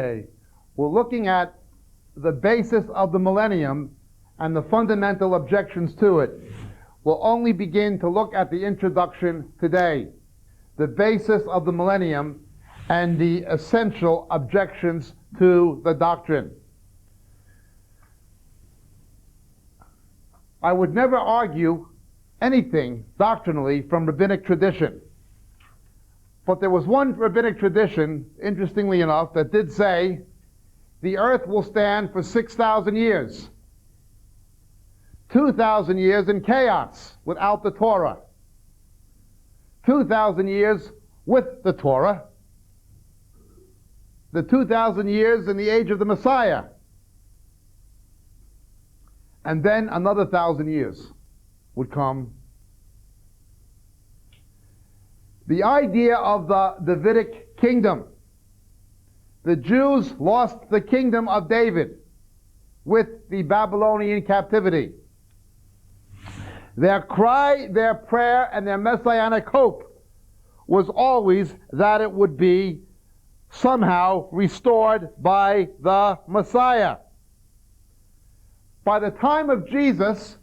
Tuesday, we're looking at the basis of the millennium and the fundamental objections to it. We'll only begin to look at the introduction today, the basis of the millennium and the essential objections to the doctrine. I would never argue anything doctrinally from rabbinic tradition. But there was one rabbinic tradition, interestingly enough, that did say the earth will stand for 6,000 years. 2,000 years in chaos without the Torah. 2,000 years with the Torah. The 2,000 years in the age of the Messiah. And then another 1,000 years would come. The idea of the Davidic kingdom. The Jews lost the kingdom of David with the Babylonian captivity. Their cry, their prayer, and their messianic hope was always that it would be somehow restored by the Messiah. By the time of Jesus,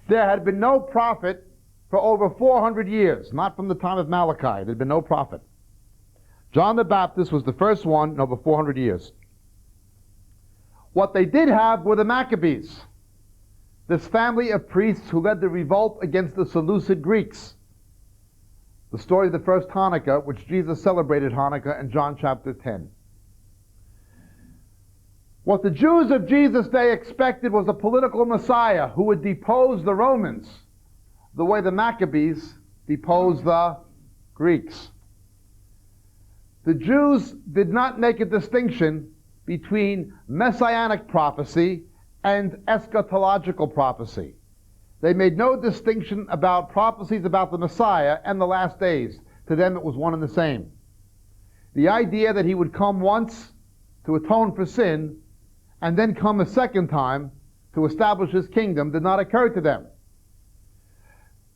there had been no prophet for over 400 years, not from the time of Malachi. There had been no prophet. John the Baptist was the first one in over 400 years. What they did have were the Maccabees, this family of priests who led the revolt against the Seleucid Greeks. The story of the first Hanukkah, which Jesus celebrated Hanukkah in John chapter 10. What the Jews of Jesus' day expected was a political Messiah who would depose the Romans, the way the Maccabees deposed the Greeks. The Jews did not make a distinction between messianic prophecy and eschatological prophecy. They made no distinction about prophecies about the Messiah and the last days. To them it was one and the same. The idea that he would come once to atone for sin and then come a second time to establish his kingdom did not occur to them.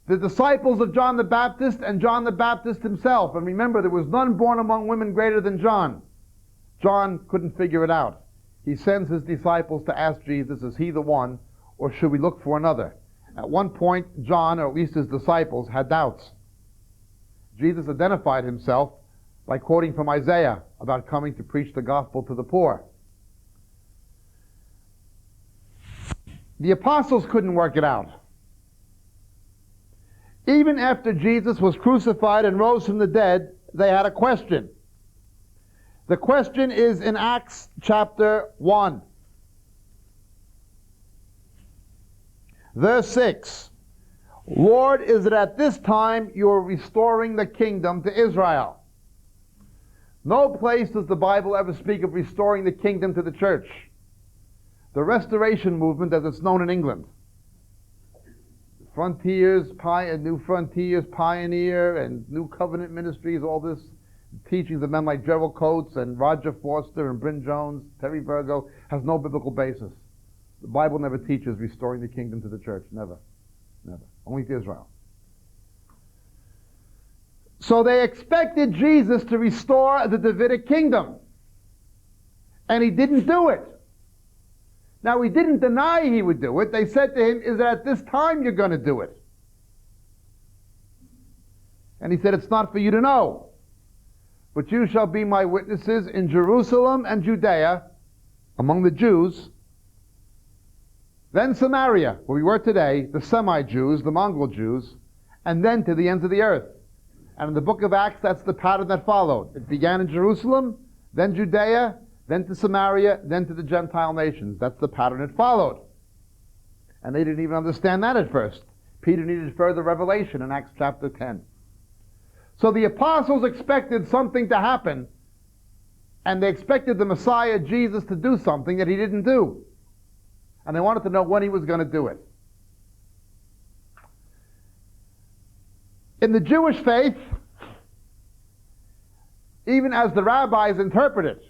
The disciples of John the Baptist and John the Baptist himself, and remember, there was none born among women greater than John. John couldn't figure it out. He sends his disciples to ask Jesus, is he the one, or should we look for another? At one point, John, or at least his disciples, had doubts. Jesus identified himself by quoting from Isaiah about coming to preach the gospel to the poor. The apostles couldn't work it out. Even after Jesus was crucified and rose from the dead, they had a question. The question is in Acts chapter 1. Verse 6. Lord, is it at this time you are restoring the kingdom to Israel? No place does the Bible ever speak of restoring the kingdom to the church. The Restoration movement, as it's known in England, Frontiers, New Frontiers, Pioneer, and New Covenant Ministries, all this teachings of men like Gerald Coates and Roger Forster and Bryn Jones, Terry Virgo, has no biblical basis. The Bible never teaches restoring the kingdom to the church. Never. Never. Only to Israel. So they expected Jesus to restore the Davidic kingdom. And he didn't do it. Now, he didn't deny he would do it. They said to him, is it at this time you're going to do it? And he said, it's not for you to know. But you shall be my witnesses in Jerusalem and Judea, among the Jews, then Samaria, where we were today, the semi-Jews, the Mongol Jews, and then to the ends of the earth. And in the book of Acts, that's the pattern that followed. It began in Jerusalem, then Judea, then to Samaria, then to the Gentile nations. That's the pattern it followed. And they didn't even understand that at first. Peter needed further revelation in Acts chapter 10. So the apostles expected something to happen, and they expected the Messiah, Jesus, to do something that he didn't do. And they wanted to know when he was going to do it. In the Jewish faith, even as the rabbis interpret it,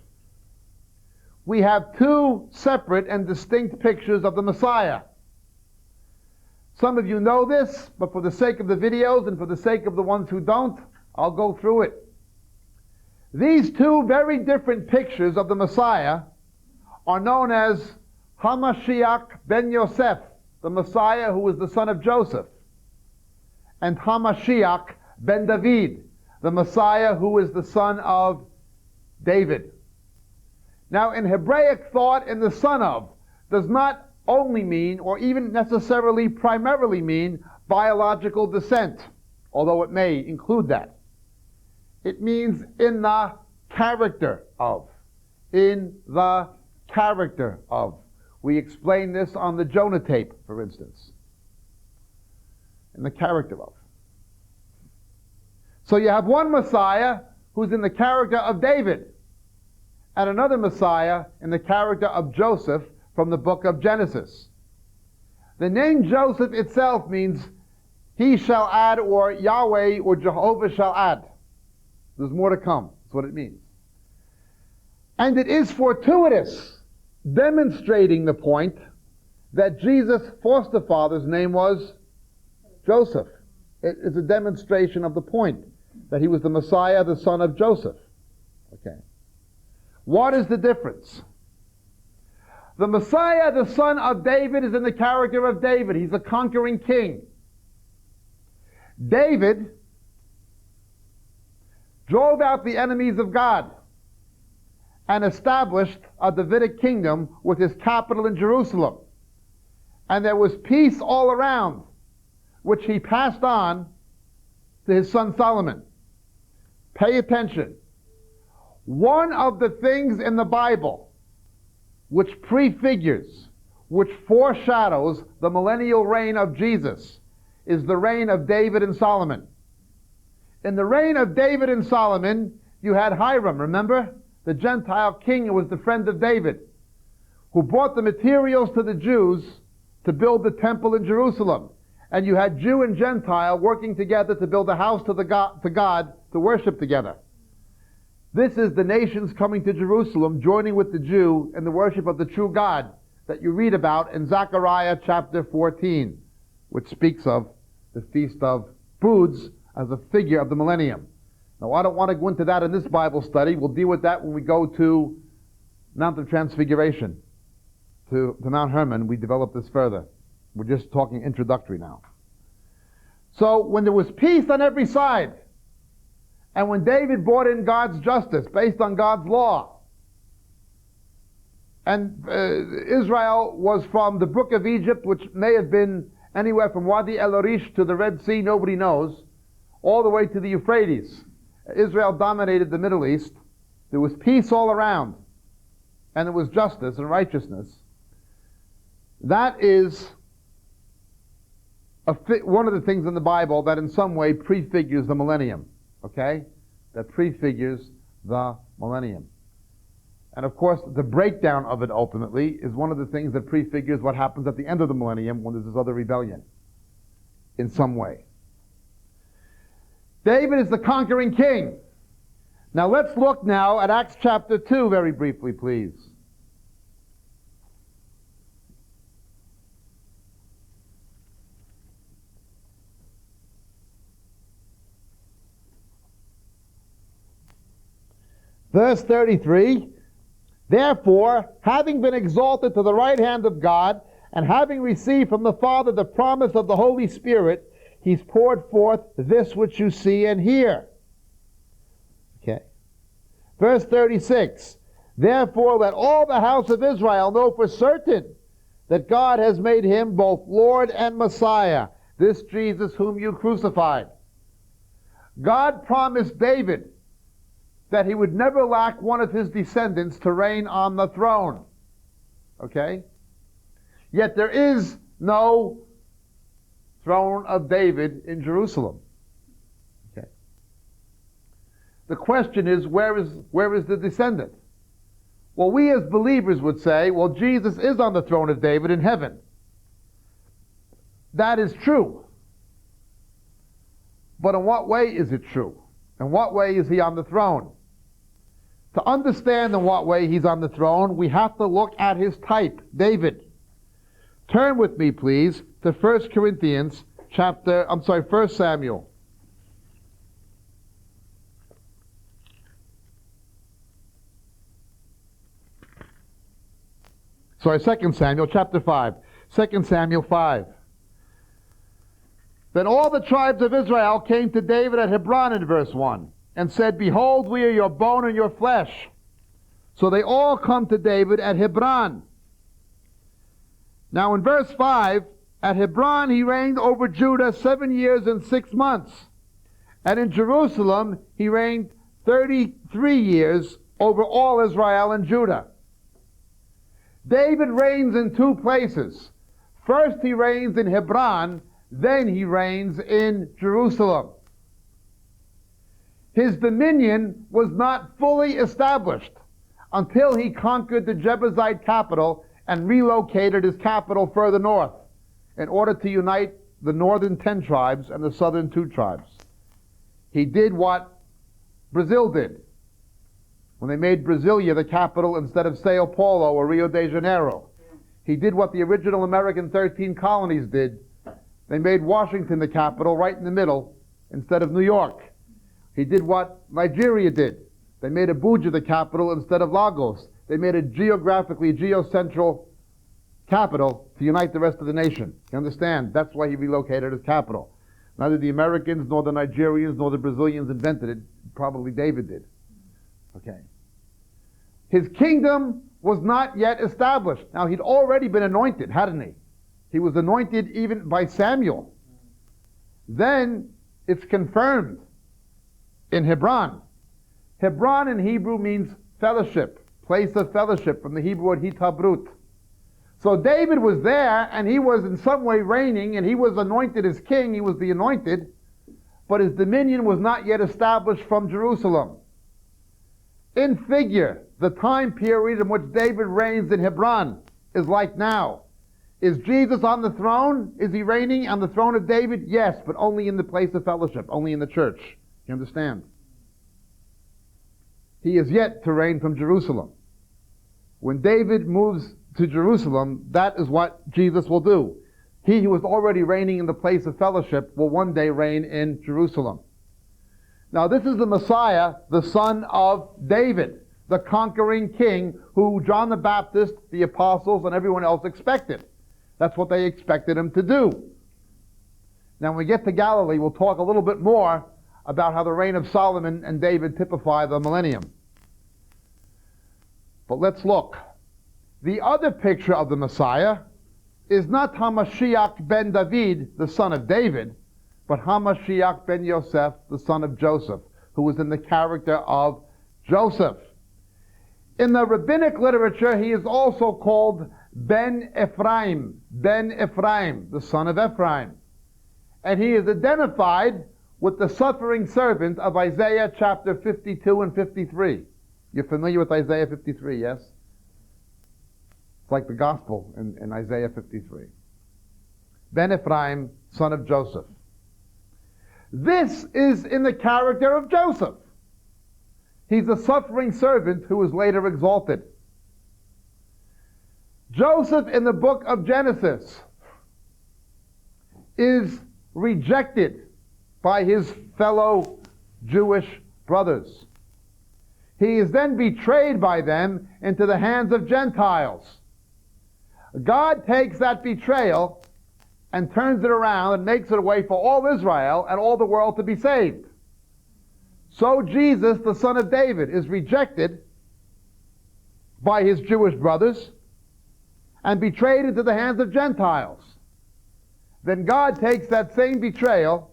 we have two separate and distinct pictures of the Messiah. Some of you know this, but for the sake of the videos and for the sake of the ones who don't, I'll go through it. These two very different pictures of the Messiah are known as Hamashiach ben Yosef, the Messiah who is the son of Joseph, and Hamashiach ben David, the Messiah who is the son of David. Now, in Hebraic thought, in the son of does not only mean, or even necessarily primarily mean, biological descent, although it may include that. It means in the character of. In the character of. We explain this on the Jonah tape, for instance. In the character of. So you have one Messiah who's in the character of David, and another Messiah in the character of Joseph from the book of Genesis. The name Joseph itself means he shall add, or Yahweh or Jehovah shall add. There's more to come. That's what it means. And it is fortuitous, demonstrating the point that Jesus' foster father's name was Joseph. It is a demonstration of the point that he was the Messiah, the son of Joseph. Okay. What is the difference? The Messiah, the son of David, is in the character of David. He's a conquering king. David drove out the enemies of God and established a Davidic kingdom with his capital in Jerusalem. And there was peace all around, which he passed on to his son Solomon. Pay attention. One of the things in the Bible which prefigures, which foreshadows the millennial reign of Jesus is the reign of David and Solomon. In the reign of David and Solomon, you had Hiram, remember? The Gentile king who was the friend of David, who brought the materials to the Jews to build the temple in Jerusalem. And you had Jew and Gentile working together to build a house to God to worship together. This is the nations coming to Jerusalem, joining with the Jew in the worship of the true God that you read about in Zechariah chapter 14, which speaks of the Feast of Booths as a figure of the millennium. Now, I don't want to go into that in this Bible study. We'll deal with that when we go to Mount of Transfiguration, to Mount Hermon. We develop this further. We're just talking introductory now. So, when there was peace on every side, and when David brought in God's justice based on God's law, and Israel was from the brook of Egypt, which may have been anywhere from Wadi El Arish to the Red Sea, nobody knows, all the way to the Euphrates. Israel dominated the Middle East. There was peace all around, and there was justice and righteousness. That is one of the things in the Bible that in some way prefigures the millennium. Okay? That prefigures the millennium. And of course, the breakdown of it ultimately is one of the things that prefigures what happens at the end of the millennium when there's this other rebellion in some way. David is the conquering king. Now let's look now at Acts chapter 2 very briefly, please. Verse 33, therefore, having been exalted to the right hand of God, and having received from the Father the promise of the Holy Spirit, he's poured forth this which you see and hear. Okay. Verse 36, therefore let all the house of Israel know for certain that God has made him both Lord and Messiah, this Jesus whom you crucified. God promised David that he would never lack one of his descendants to reign on the throne. Okay? Yet there is no throne of David in Jerusalem. Okay? The question is, where is the descendant? Well, we as believers would say, well, Jesus is on the throne of David in heaven. That is true. But in what way is it true? In what way is he on the throne? To understand in what way he's on the throne, we have to look at his type, David. Turn with me, please, to 1 Samuel. Sorry, 2 Samuel chapter 5. 2 Samuel 5. Then all the tribes of Israel came to David at Hebron in verse 1 and said, Behold, we are your bone and your flesh. So they all come to David at Hebron. Now in verse 5, at Hebron he reigned over Judah 7 years and 6 months. And in Jerusalem he reigned 33 years over all Israel and Judah. David reigns in two places. First he reigns in Hebron, then he reigns in Jerusalem. His dominion was not fully established until he conquered the Jebusite capital and relocated his capital further north in order to unite the northern 10 tribes and the southern 2 tribes. He did what Brazil did when they made Brasilia the capital instead of Sao Paulo or Rio de Janeiro. He did what the original American 13 colonies did. They made Washington the capital right in the middle instead of New York. He did what Nigeria did. They made Abuja the capital instead of Lagos. They made a geographically geocentral capital to unite the rest of the nation. You understand? That's why he relocated his capital. Neither the Americans, nor the Nigerians, nor the Brazilians invented it. Probably David did. Okay. His kingdom was not yet established. Now, he'd already been anointed, hadn't he? He was anointed even by Samuel. Then it's confirmed in Hebron. Hebron in Hebrew means fellowship, place of fellowship, from the Hebrew word hitabrut. So David was there, and he was in some way reigning, and he was anointed as king. He was the anointed, but his dominion was not yet established from Jerusalem. In figure, the time period in which David reigns in Hebron is like now. Is Jesus on the throne? Is he reigning on the throne of David? Yes, but only in the place of fellowship, only in the church. You understand? He is yet to reign from Jerusalem. When David moves to Jerusalem, that is what Jesus will do. He who is already reigning in the place of fellowship will one day reign in Jerusalem. Now this is the Messiah, the son of David, the conquering king who John the Baptist, the apostles, and everyone else expected. That's what they expected him to do. Now when we get to Galilee, we'll talk a little bit more about how the reign of Solomon and David typify the millennium. But let's look. The other picture of the Messiah is not Hamashiach ben David, the son of David, but Hamashiach ben Yosef, the son of Joseph, who was in the character of Joseph. In the rabbinic literature, he is also called Ben Ephraim, the son of Ephraim. And he is identified with the suffering servant of Isaiah chapter 52 and 53. You're familiar with Isaiah 53, yes? It's like the gospel in Isaiah 53. Ben Ephraim, son of Joseph. This is in the character of Joseph. He's a suffering servant who was later exalted. Joseph in the book of Genesis is rejected by his fellow Jewish brothers. He is then betrayed by them into the hands of Gentiles. God takes that betrayal and turns it around and makes it a way for all Israel and all the world to be saved. So Jesus, the son of David, is rejected by his Jewish brothers and betrayed into the hands of Gentiles. Then God takes that same betrayal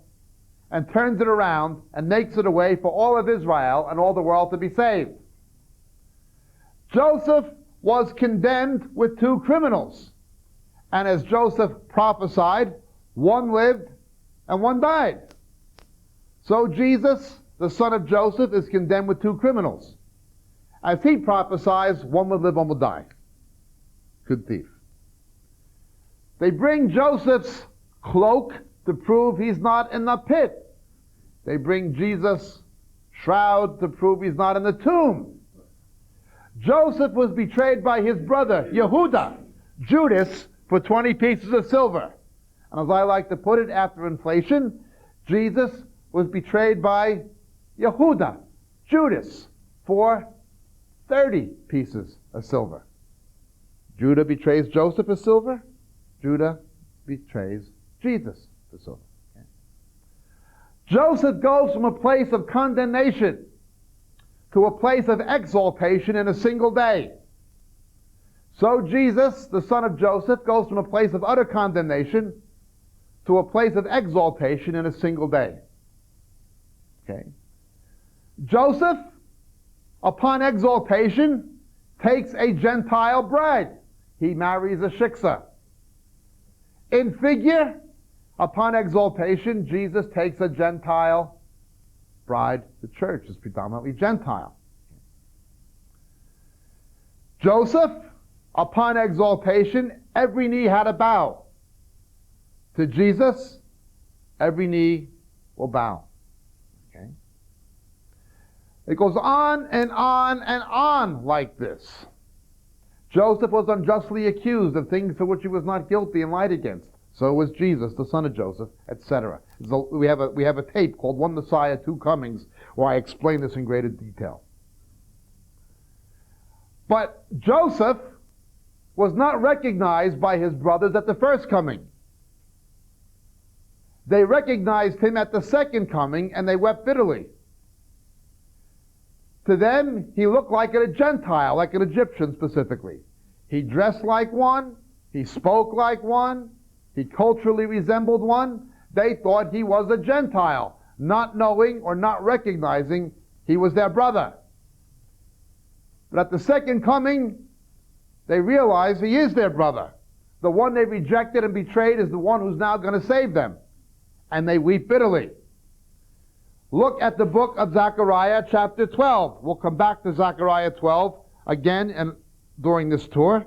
and turns it around and makes it a way for all of Israel and all the world to be saved. Joseph was condemned with 2 criminals. And as Joseph prophesied, one lived and one died. So Jesus, the son of Joseph, is condemned with 2 criminals. As he prophesies, one will live, one will die. Good thief. They bring Joseph's cloak to prove he's not in the pit. They bring Jesus' shroud to prove he's not in the tomb. Joseph was betrayed by his brother, Yehuda, Judas, for 20 pieces of silver. And as I like to put it, after inflation, Jesus was betrayed by Yehuda, Judas, for 30 pieces of silver. Judah betrays Joseph for silver. Judah betrays Jesus for silver. Okay. Joseph goes from a place of condemnation to a place of exaltation in a single day. So Jesus, the son of Joseph, goes from a place of utter condemnation to a place of exaltation in a single day. Okay. Joseph, upon exaltation, takes a Gentile bride. He marries a shiksa. In figure, upon exaltation, Jesus takes a Gentile bride. The church is predominantly Gentile. Joseph, upon exaltation, every knee had to bow. To Jesus, every knee will bow. Okay? It goes on and on and on like this. Joseph was unjustly accused of things for which he was not guilty and lied against. So was Jesus, the son of Joseph, etc. So we have a tape called One Messiah, Two Comings, where I explain this in greater detail. But Joseph was not recognized by his brothers at the first coming. They recognized him at the second coming, and they wept bitterly. To them, he looked like a Gentile, like an Egyptian specifically. He dressed like one, he spoke like one, he culturally resembled one. They thought he was a Gentile, not knowing or not recognizing he was their brother. But at the second coming, they realize he is their brother. The one they rejected and betrayed is the one who's now going to save them. And they weep bitterly. Look at the book of Zechariah chapter 12. We'll come back to Zechariah 12 again and during this tour.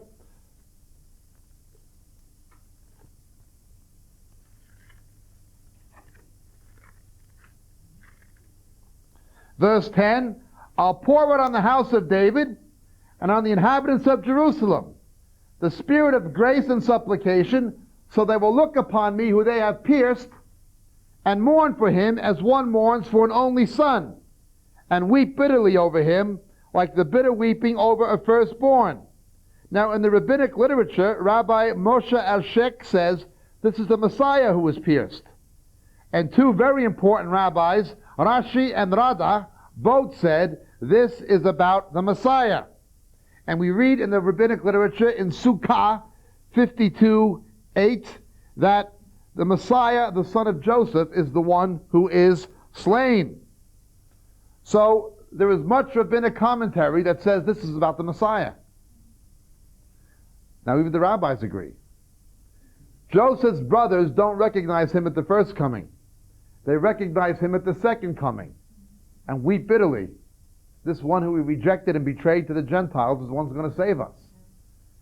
Verse 10, I'll pour it on the house of David and on the inhabitants of Jerusalem, the spirit of grace and supplication, so they will look upon me who they have pierced, and mourn for him as one mourns for an only son, and weep bitterly over him, like the bitter weeping over a firstborn. Now, in the rabbinic literature, Rabbi Moshe Alshek says this is the Messiah who was pierced. And two very important rabbis, Rashi and Rada, both said this is about the Messiah. And we read in the rabbinic literature in Sukkah 52:8 that the Messiah, the son of Joseph, is the one who is slain. So there is much rabbinic commentary that says this is about the Messiah. Now even the rabbis agree. Joseph's brothers don't recognize him at the first coming. They recognize him at the second coming and weep bitterly. This one who we rejected and betrayed to the Gentiles is the one who's going to save us.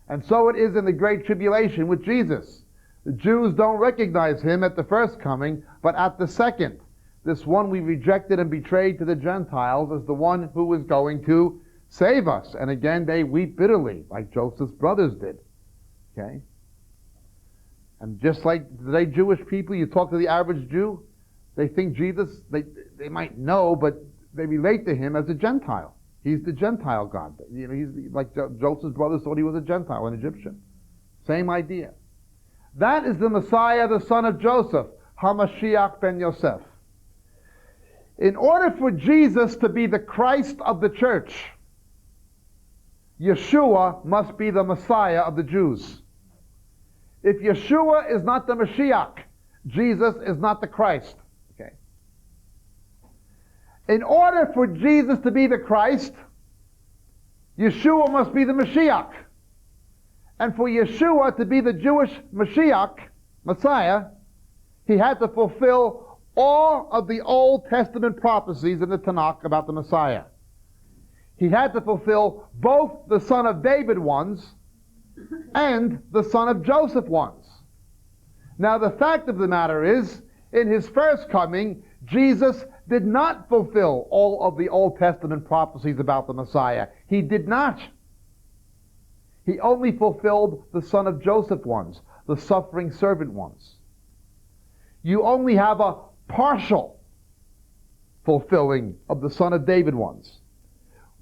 And so it is in the Great Tribulation with Jesus. The Jews don't recognize him at the first coming, but at the second. This one we rejected and betrayed to the Gentiles is the one who is going to save us. And again, they weep bitterly, like Joseph's brothers did. Okay? And just like today, Jewish people, you talk to the average Jew, they think Jesus, they might know, but they relate to him as a Gentile. He's the Gentile God. You know, he's like Joseph's brothers thought he was a Gentile, an Egyptian. Same idea. That is the Messiah, the son of Joseph, HaMashiach ben Yosef. In order for Jesus to be the Christ of the church, Yeshua must be the Messiah of the Jews. If Yeshua is not the Mashiach, Jesus is not the Christ. Okay. In order for Jesus to be the Christ, Yeshua must be the Mashiach. And for Yeshua to be the Jewish Mashiach, Messiah, he had to fulfill all of the Old Testament prophecies in the Tanakh about the Messiah. He had to fulfill both the son of David ones and the son of Joseph ones. Now the fact of the matter is, in his first coming, Jesus did not fulfill all of the Old Testament prophecies about the Messiah. He did not. He only fulfilled the son of Joseph ones, the suffering servant ones. You only have a partial fulfilling of the son of David ones.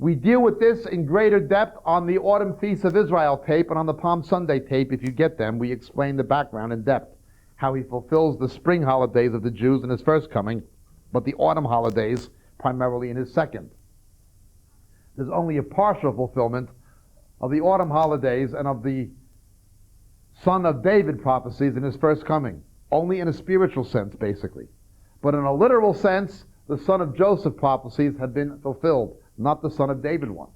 We deal with this in greater depth on the Autumn Feast of Israel tape and on the Palm Sunday tape. If you get them, we explain the background in depth, how he fulfills the spring holidays of the Jews in his first coming, but the autumn holidays primarily in his second. There's only a partial fulfillment of the autumn holidays and of the Son of David prophecies in his first coming, only in a spiritual sense, basically. But in a literal sense, the Son of Joseph prophecies have been fulfilled, not the Son of David ones.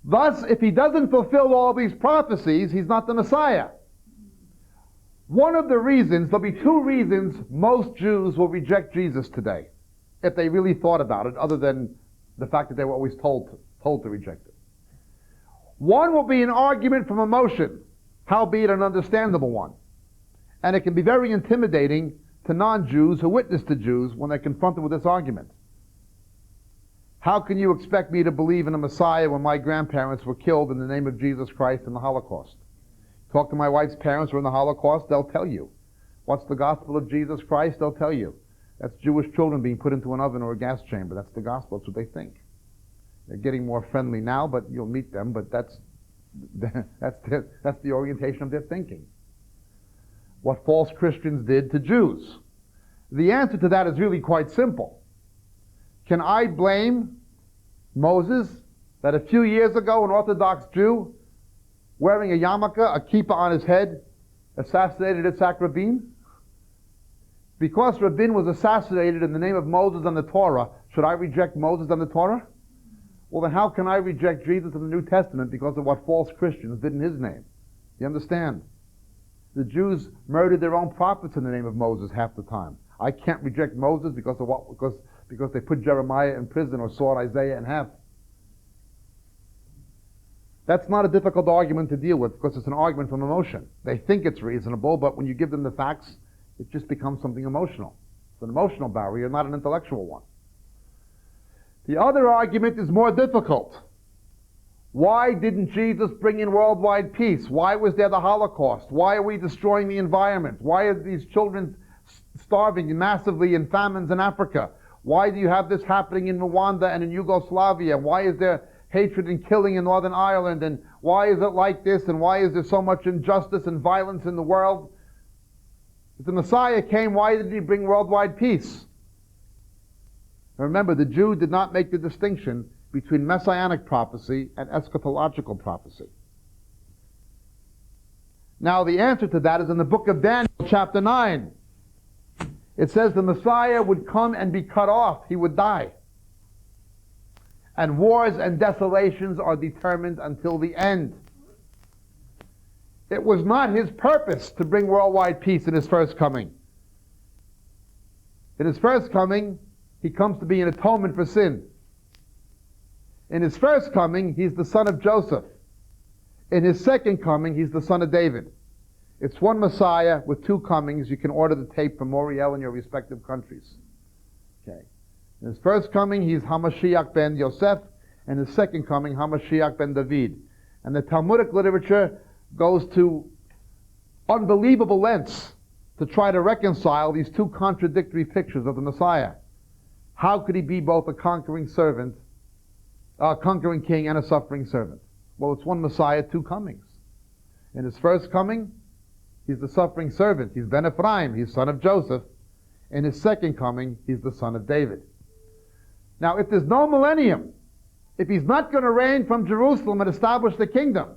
Thus, if he doesn't fulfill all these prophecies, he's not the Messiah. One of the reasons, there'll be two reasons most Jews will reject Jesus today, if they really thought about it, other than the fact that they were always told to reject it. One will be an argument from emotion, howbeit an understandable one. And it can be very intimidating to non-Jews who witness to Jews when they're confronted with this argument. How can you expect me to believe in a Messiah when my grandparents were killed in the name of Jesus Christ in the Holocaust? Talk to my wife's parents who were in the Holocaust, they'll tell you. What's the gospel of Jesus Christ? They'll tell you. That's Jewish children being put into an oven or a gas chamber. That's the gospel. That's what they think. They're getting more friendly now, but you'll meet them, but that's the orientation of their thinking. What false Christians did to Jews. The answer to that is really quite simple. Can I blame Moses that a few years ago an Orthodox Jew wearing a yarmulke, a kippah on his head, assassinated Yitzhak Rabin? Because Rabin was assassinated in the name of Moses and the Torah, should I reject Moses and the Torah? Well, then how can I reject Jesus in the New Testament because of what false Christians did in his name? You understand? The Jews murdered their own prophets in the name of Moses half the time. I can't reject Moses because of what? Because they put Jeremiah in prison or sawed Isaiah in half. That's not a difficult argument to deal with because it's an argument from emotion. They think it's reasonable, but when you give them the facts, it just becomes something emotional. It's an emotional barrier, not an intellectual one. The other argument is more difficult. Why didn't Jesus bring in worldwide peace? Why was there the Holocaust? Why are we destroying the environment? Why are these children starving massively in famines in Africa? Why do you have this happening in Rwanda and in Yugoslavia? Why is there hatred and killing in Northern Ireland? And why is it like this? And why is there so much injustice and violence in the world? If the Messiah came, why did he bring worldwide peace? Remember, the Jew did not make the distinction between messianic prophecy and eschatological prophecy. Now, the answer to that is in the book of Daniel, chapter 9. It says the Messiah would come and be cut off. He would die. And wars and desolations are determined until the end. It was not his purpose to bring worldwide peace in his first coming. In his first coming, he comes to be an atonement for sin. In his first coming, he's the son of Joseph. In his second coming, he's the son of David. It's one Messiah with two comings. You can order the tape from Moriel in your respective countries. Okay. In his first coming, he's Hamashiach ben Yosef. And his second coming, Hamashiach ben David. And the Talmudic literature goes to unbelievable lengths to try to reconcile these two contradictory pictures of the Messiah. How could he be both a conquering king and a suffering servant? Well, it's one Messiah, two comings. In his first coming, he's the suffering servant. He's Ben Ephraim. He's son of Joseph. In his second coming, he's the son of David. Now, if there's no millennium, if he's not going to reign from Jerusalem and establish the kingdom,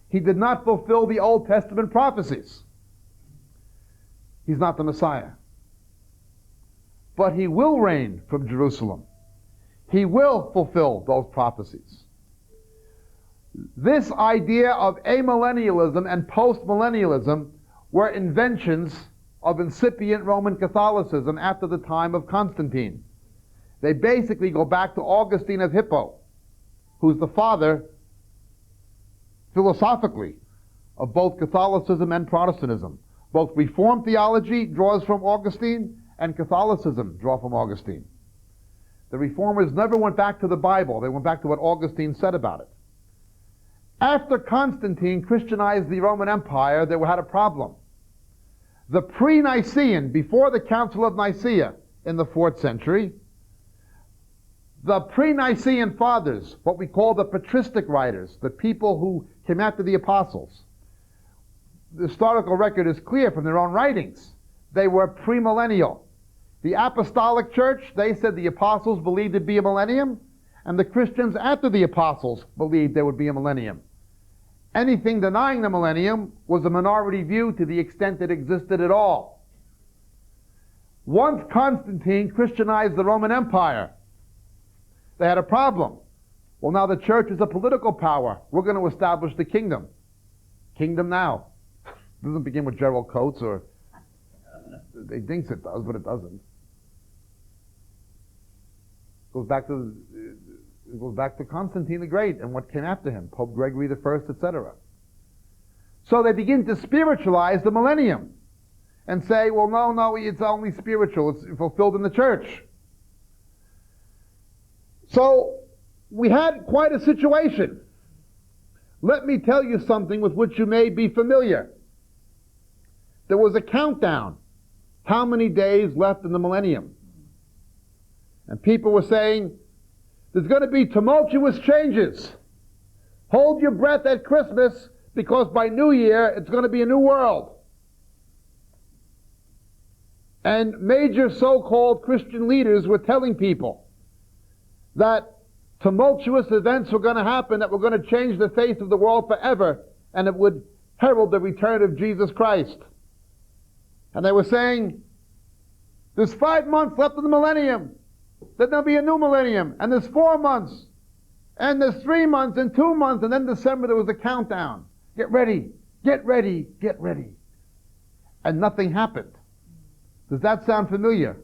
he did not fulfill the Old Testament prophecies. He's not the Messiah. But he will reign from Jerusalem. He will fulfill those prophecies. This idea of amillennialism and postmillennialism were inventions of incipient Roman Catholicism after the time of Constantine. They basically go back to Augustine of Hippo, who's the father, philosophically, of both Catholicism and Protestantism. Both Reformed theology draws from Augustine, and Catholicism draw from Augustine. The Reformers never went back to the Bible. They went back to what Augustine said about it. After Constantine Christianized the Roman Empire, they had a problem. The pre-Nicene, before the Council of Nicaea in the 4th century, The pre-Nicene fathers, what we call the patristic writers, the people who came after the apostles, the historical record is clear from their own writings. They were premillennial. The apostolic church, they said the apostles believed it'd be a millennium, and the Christians after the apostles believed there would be a millennium. Anything denying the millennium was a minority view to the extent it existed at all. Once Constantine Christianized the Roman Empire, they had a problem. Well, now the church is a political power. We're going to establish the kingdom. Kingdom now. It doesn't begin with Gerald Coates, or they thinks it does, but it doesn't. It goes back to Constantine the Great and what came after him, Pope Gregory I, etc. So they begin to spiritualize the millennium and say, well, no, it's only spiritual. It's fulfilled in the church. So we had quite a situation. Let me tell you something with which you may be familiar. There was a countdown. How many days left in the millennium? And people were saying, there's going to be tumultuous changes. Hold your breath at Christmas, because by New Year, it's going to be a new world. And major so-called Christian leaders were telling people that tumultuous events were going to happen that were going to change the face of the world forever, and it would herald the return of Jesus Christ. And they were saying, there's 5 months left in the millennium. Then there'll be a new millennium. And there's 4 months. And there's 3 months and 2 months. And then December there was a countdown. Get ready, get ready, get ready. And nothing happened. Does that sound familiar?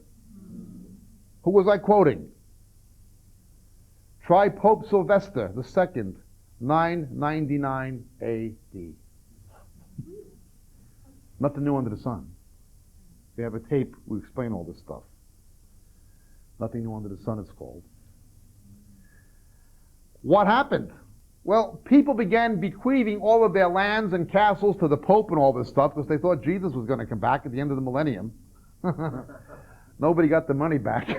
Who was I quoting? Try Pope Sylvester II, 999 A.D. Nothing new under the sun. We have a tape, we explain all this stuff. Nothing new under the sun, it's called. What happened? Well, people began bequeathing all of their lands and castles to the Pope and all this stuff because they thought Jesus was going to come back at the end of the millennium. Nobody got the money back.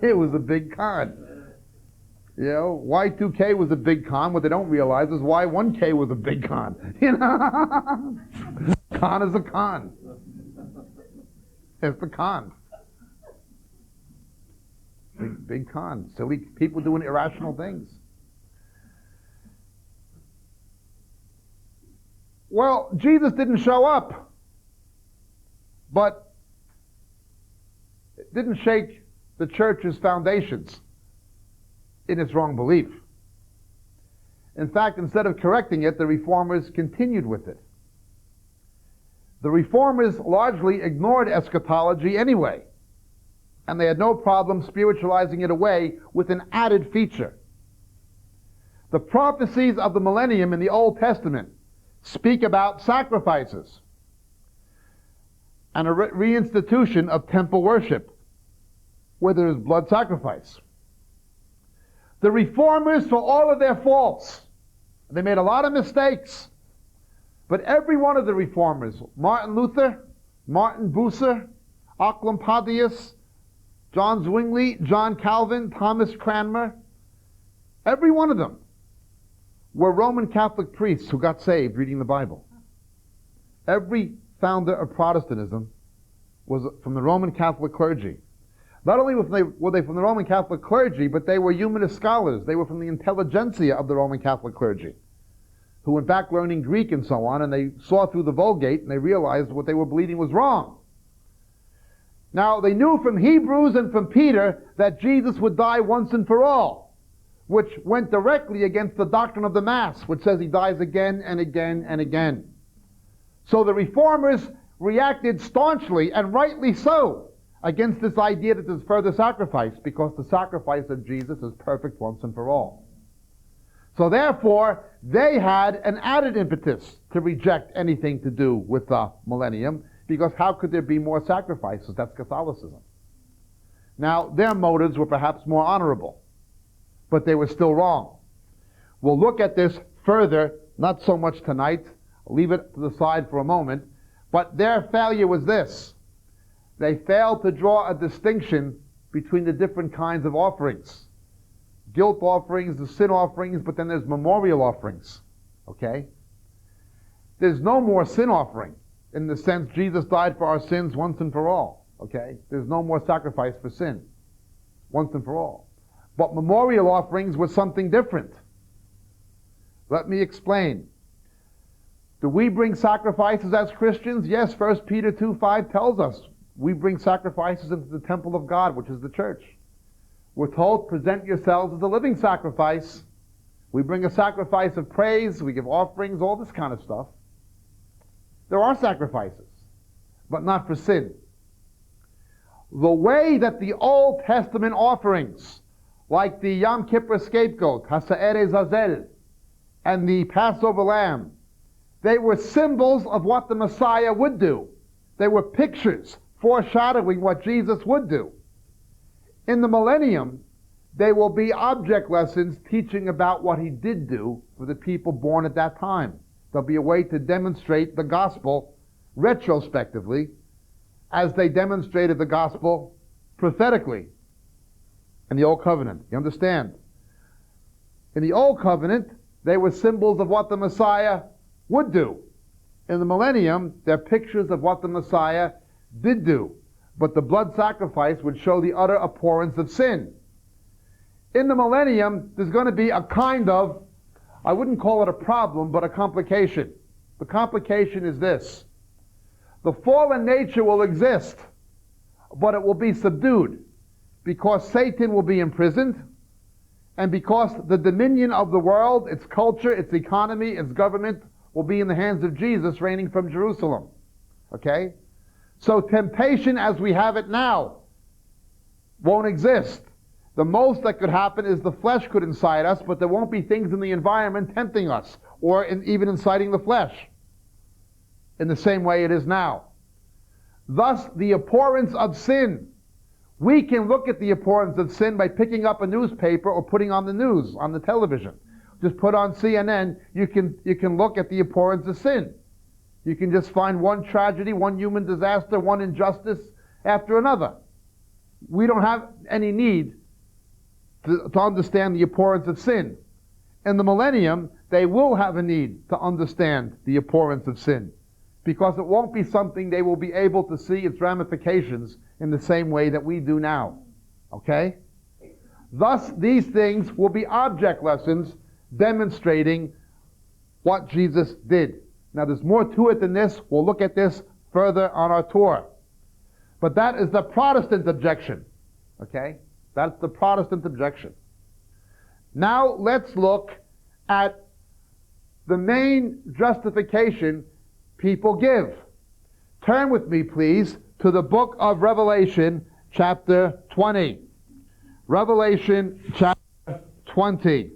It was a big con. You know, Y2K was a big con. What they don't realize is Y1K was a big con. You know? Con is a con. It's the con. Big con. Silly people doing irrational things. Well, Jesus didn't show up, but it didn't shake the church's foundations in its wrong belief. In fact, instead of correcting it, the reformers continued with it. The reformers largely ignored eschatology anyway, and they had no problem spiritualizing it away with an added feature. The prophecies of the millennium in the Old Testament speak about sacrifices and a reinstitution of temple worship where there is blood sacrifice. The reformers, for all of their faults, they made a lot of mistakes, but every one of the reformers, Martin Luther, Martin Bucer, Occampodeus, John Zwingli, John Calvin, Thomas Cranmer, every one of them were Roman Catholic priests who got saved reading the Bible. Every founder of Protestantism was from the Roman Catholic clergy. Not only were they from the Roman Catholic clergy, but they were humanist scholars. They were from the intelligentsia of the Roman Catholic clergy, who went back learning Greek and so on, and they saw through the Vulgate and they realized what they were believing was wrong. Now, they knew from Hebrews and from Peter that Jesus would die once and for all, which went directly against the doctrine of the Mass, which says he dies again and again and again. So the reformers reacted staunchly, and rightly so, against this idea that there's further sacrifice, because the sacrifice of Jesus is perfect once and for all. So therefore, they had an added impetus to reject anything to do with the millennium, because how could there be more sacrifices? That's Catholicism. Now, their motives were perhaps more honorable, but they were still wrong. We'll look at this further, not so much tonight. I'll leave it to the side for a moment. But their failure was this. They failed to draw a distinction between the different kinds of offerings. Guilt offerings, the sin offerings, but then there's memorial offerings. Okay? There's no more sin offering in the sense Jesus died for our sins once and for all. Okay? There's no more sacrifice for sin once and for all. But memorial offerings were something different. Let me explain. Do we bring sacrifices as Christians? Yes, 1 Peter 2:5 tells us we bring sacrifices into the temple of God, which is the church. We're told, present yourselves as a living sacrifice. We bring a sacrifice of praise, we give offerings, all this kind of stuff. There are sacrifices, but not for sin. The way that the Old Testament offerings, like the Yom Kippur scapegoat, Hasa'er Zazel, and the Passover lamb, they were symbols of what the Messiah would do. They were pictures foreshadowing what Jesus would do. In the millennium, they will be object lessons teaching about what he did do for the people born at that time. There'll be a way to demonstrate the gospel retrospectively as they demonstrated the gospel prophetically in the Old Covenant. You understand? In the Old Covenant, they were symbols of what the Messiah would do. In the millennium, they're pictures of what the Messiah did do. But the blood sacrifice would show the utter abhorrence of sin. In the millennium, there's going to be a kind of, I wouldn't call it a problem, but a complication. The complication is this. The fallen nature will exist, but it will be subdued because Satan will be imprisoned and because the dominion of the world, its culture, its economy, its government will be in the hands of Jesus reigning from Jerusalem. Okay? So temptation as we have it now won't exist. The most that could happen is the flesh could incite us, but there won't be things in the environment tempting us or even inciting the flesh in the same way it is now. Thus, the abhorrence of sin. We can look at the abhorrence of sin by picking up a newspaper or putting on the news, on the television. Just put on CNN, you can look at the abhorrence of sin. You can just find one tragedy, one human disaster, one injustice after another. We don't have any need to understand the abhorrence of sin. In the millennium, they will have a need to understand the abhorrence of sin, because it won't be something they will be able to see its ramifications in the same way that we do now. Okay? Thus, these things will be object lessons demonstrating what Jesus did. Now, there's more to it than this. We'll look at this further on our tour. But that is the Protestant objection. Okay? That's the Protestant objection. Now, let's look at the main justification people give. Turn with me, please, to the book of Revelation, chapter 20. Revelation, chapter 20.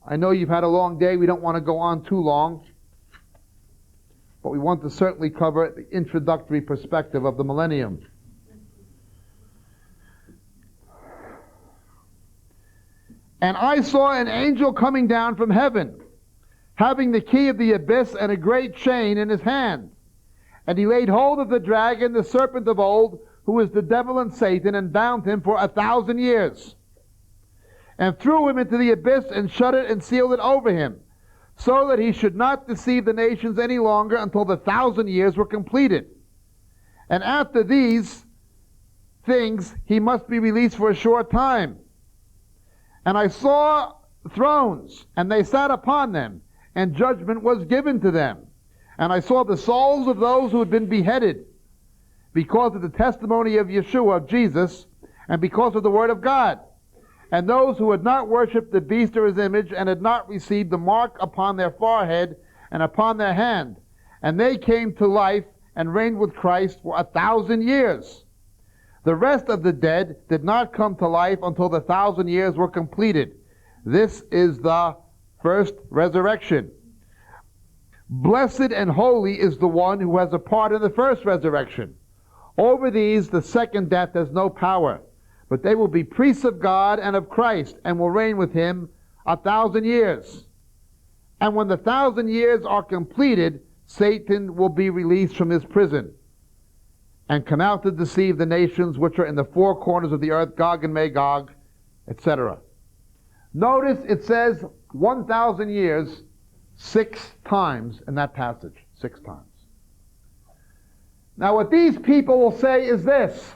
I know you've had a long day. We don't want to go on too long. But we want to certainly cover the introductory perspective of the millennium. And I saw an angel coming down from heaven, having the key of the abyss and a great chain in his hand. And he laid hold of the dragon, the serpent of old, who is the devil and Satan, and bound him for 1,000 years. And threw him into the abyss, and shut it and sealed it over him, so that he should not deceive the nations any longer until the 1,000 years were completed. And after these things he must be released for a short time. And I saw thrones, and they sat upon them, and judgment was given to them. And I saw the souls of those who had been beheaded because of the testimony of Yeshua, of Jesus, and because of the word of God. And those who had not worshipped the beast or his image, and had not received the mark upon their forehead and upon their hand. And they came to life and reigned with Christ for 1,000 years. The rest of the dead did not come to life until the 1,000 years were completed. This is the first resurrection. Blessed and holy is the one who has a part in the first resurrection. Over these the second death has no power, but they will be priests of God and of Christ, and will reign with him 1,000 years. And when the 1,000 years are completed, Satan will be released from his prison, and come out to deceive the nations which are in the four corners of the earth, Gog and Magog, etc. Notice it says 1,000 years 6 times in that passage. 6 times. Now what these people will say is this.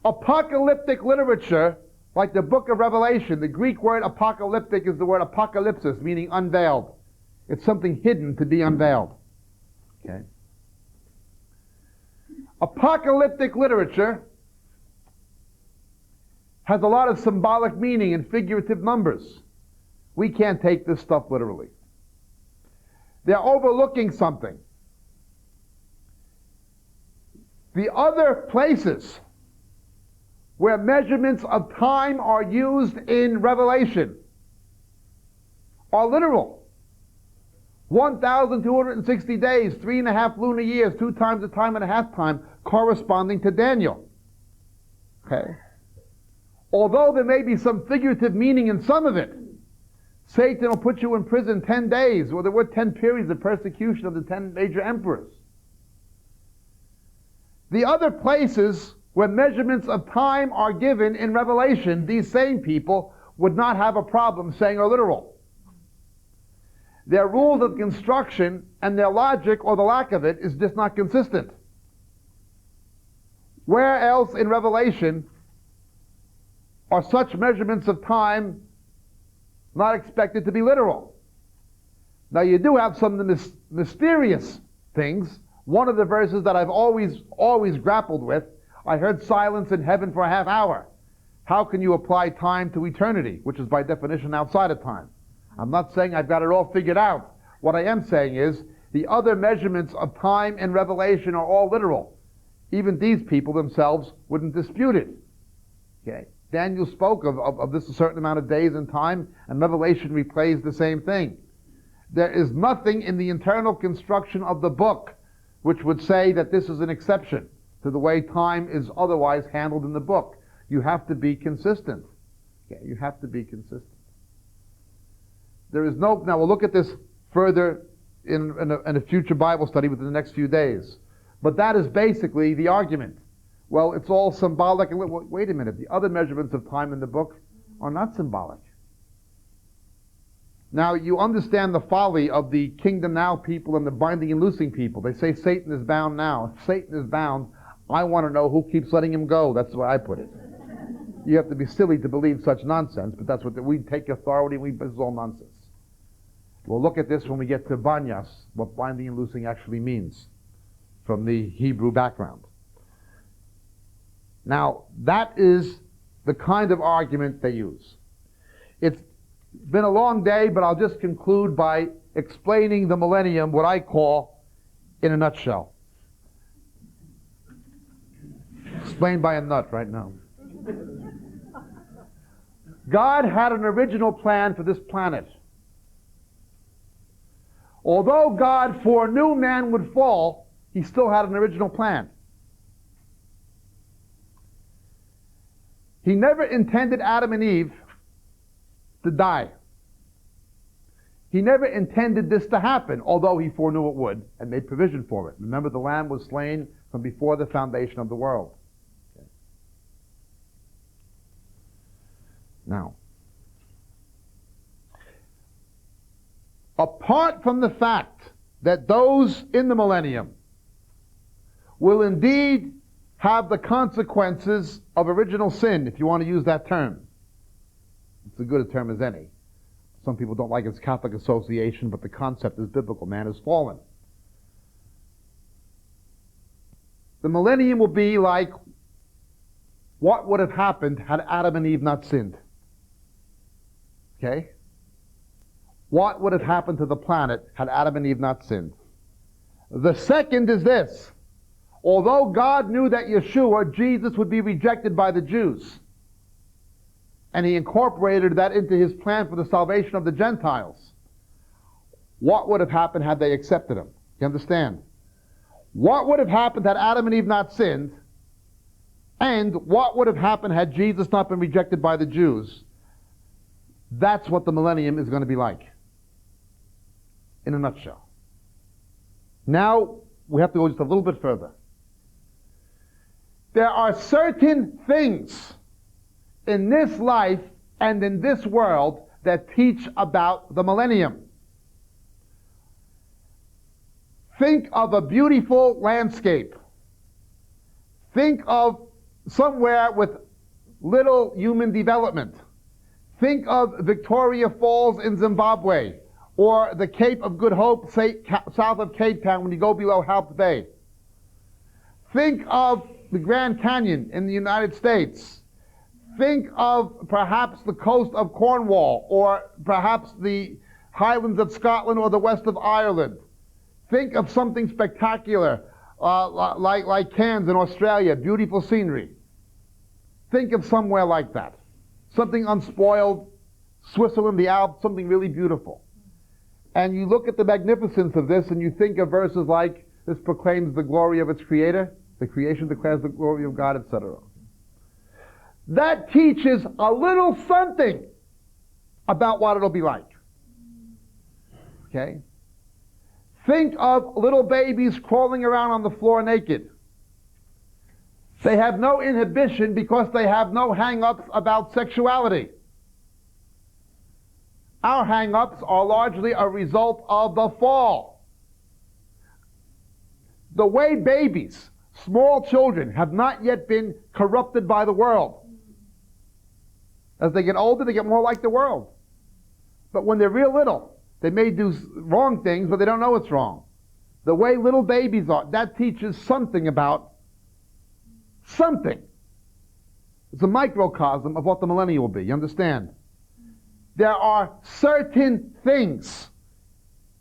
Apocalyptic literature, like the book of Revelation, the Greek word apocalyptic is the word apocalypsis, meaning unveiled. It's something hidden to be unveiled. Okay? Apocalyptic literature has a lot of symbolic meaning and figurative numbers. We can't take this stuff literally. They're overlooking something. The other places where measurements of time are used in Revelation are literal. 1,260 days, 3.5 lunar years, 2 times a time and a half time, corresponding to Daniel. Okay? Although there may be some figurative meaning in some of it, Satan will put you in prison 10 days, or there were 10 periods of persecution of the 10 major emperors. The other places where measurements of time are given in Revelation, these same people would not have a problem saying are literal. Their rules of construction and their logic, or the lack of it, is just not consistent. Where else in Revelation are such measurements of time not expected to be literal? Now you do have some of the mysterious things. One of the verses that I've always grappled with, I heard silence in heaven for a half hour. How can you apply time to eternity, which is by definition outside of time? I'm not saying I've got it all figured out. What I am saying is the other measurements of time in Revelation are all literal. Even these people themselves wouldn't dispute it. Okay? Daniel spoke of this a certain amount of days and time, and Revelation replays the same thing. There is nothing in the internal construction of the book which would say that this is an exception to the way time is otherwise handled in the book. You have to be consistent. Okay? You have to be consistent. There is no... Now we'll look at this further in a future Bible study within the next few days. But that is basically the argument. Well, it's all symbolic. And wait a minute. The other measurements of time in the book are not symbolic. Now, you understand the folly of the kingdom now people and the binding and loosing people. They say Satan is bound now. If Satan is bound, I want to know who keeps letting him go. That's the way I put it. You have to be silly to believe such nonsense, but that's what we take authority. This is all nonsense. We'll look at this when we get to Banyas, what binding and loosing actually means from the Hebrew background. Now, that is the kind of argument they use. It's been a long day, but I'll just conclude by explaining the millennium, what I call, in a nutshell. Explained by a nut right now. God had an original plan for this planet. Although God foreknew man would fall, he still had an original plan. He never intended Adam and Eve to die. He never intended this to happen, although he foreknew it would and made provision for it. Remember, the Lamb was slain from before the foundation of the world. Okay. Now, apart from the fact that those in the millennium will indeed have the consequences of original sin, if you want to use that term. It's as good a term as any. Some people don't like its Catholic association, but the concept is biblical. Man is fallen. The millennium will be like what would have happened had Adam and Eve not sinned. Okay? What would have happened to the planet had Adam and Eve not sinned? The second is this. Although God knew that Yeshua, Jesus, would be rejected by the Jews, and he incorporated that into his plan for the salvation of the Gentiles, what would have happened had they accepted him? You understand? What would have happened had Adam and Eve not sinned, and what would have happened had Jesus not been rejected by the Jews? That's what the millennium is going to be like, in a nutshell. Now, we have to go just a little bit further. There are certain things in this life and in this world that teach about the millennium. Think of a beautiful landscape. Think of somewhere with little human development. Think of Victoria Falls in Zimbabwe, or the Cape of Good Hope, say, south of Cape Town when you go below Halp Bay. Think of the Grand Canyon in the United States. Think of perhaps the coast of Cornwall, or perhaps the Highlands of Scotland or the west of Ireland. Think of something spectacular, like Cairns in Australia, beautiful scenery. Think of somewhere like that. Something unspoiled, Switzerland, the Alps, something really beautiful. And you look at the magnificence of this and you think of verses like, this proclaims the glory of its creator, the creation declares the glory of God, etc. That teaches a little something about what it'll be like. Okay? Think of little babies crawling around on the floor naked. They have no inhibition because they have no hang-ups about sexuality. Our hang-ups are largely a result of the fall. The way babies, small children, have not yet been corrupted by the world. As they get older, they get more like the world. But when they're real little, they may do wrong things, but they don't know it's wrong. The way little babies are, that teaches something about something. It's a microcosm of what the millennium will be. You understand? There are certain things,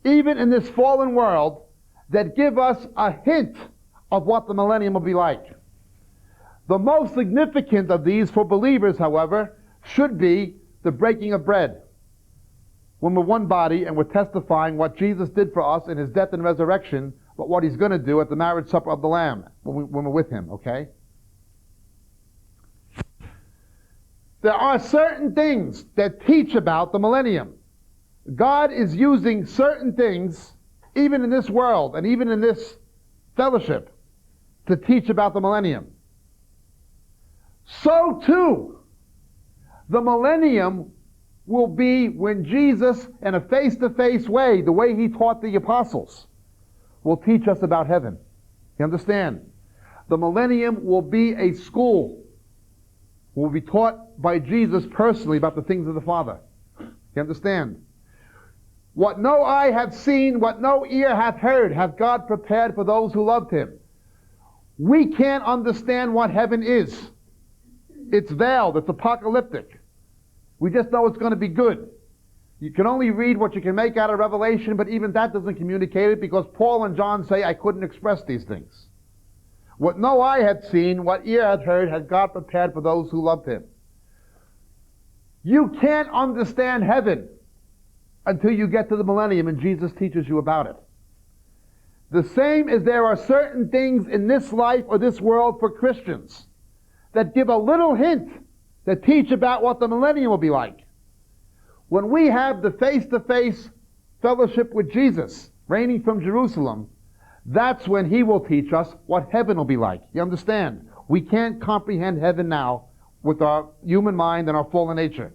even in this fallen world, that give us a hint of what the millennium will be like. The most significant of these for believers, however, should be the breaking of bread. When we're one body and we're testifying what Jesus did for us in his death and resurrection, but what he's going to do at the marriage supper of the Lamb when we're with him, okay? There are certain things that teach about the millennium. God is using certain things, even in this world and even in this fellowship, to teach about the millennium. So too, the millennium will be when Jesus, in a face-to-face way, the way he taught the apostles, will teach us about heaven. You understand? The millennium will be a school. Will be taught by Jesus personally about the things of the Father. You understand? What no eye hath seen, what no ear hath heard, hath God prepared for those who loved him. We can't understand what heaven is. It's veiled, it's apocalyptic. We just know it's going to be good. You can only read what you can make out of Revelation, but even that doesn't communicate it, because Paul and John say, I couldn't express these things. What no eye had seen, what ear had heard, had God prepared for those who loved him. You can't understand heaven until you get to the millennium and Jesus teaches you about it. The same as there are certain things in this life or this world for Christians that give a little hint, that teach about what the millennium will be like. When we have the face-to-face fellowship with Jesus, reigning from Jerusalem, that's when he will teach us what heaven will be like. You understand? We can't comprehend heaven now with our human mind and our fallen nature.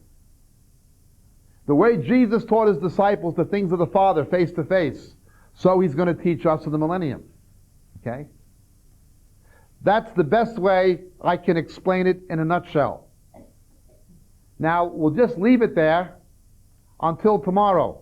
The way Jesus taught his disciples the things of the Father face to face, so he's going to teach us in the millennium. Okay? That's the best way I can explain it in a nutshell. Now, we'll just leave it there until tomorrow.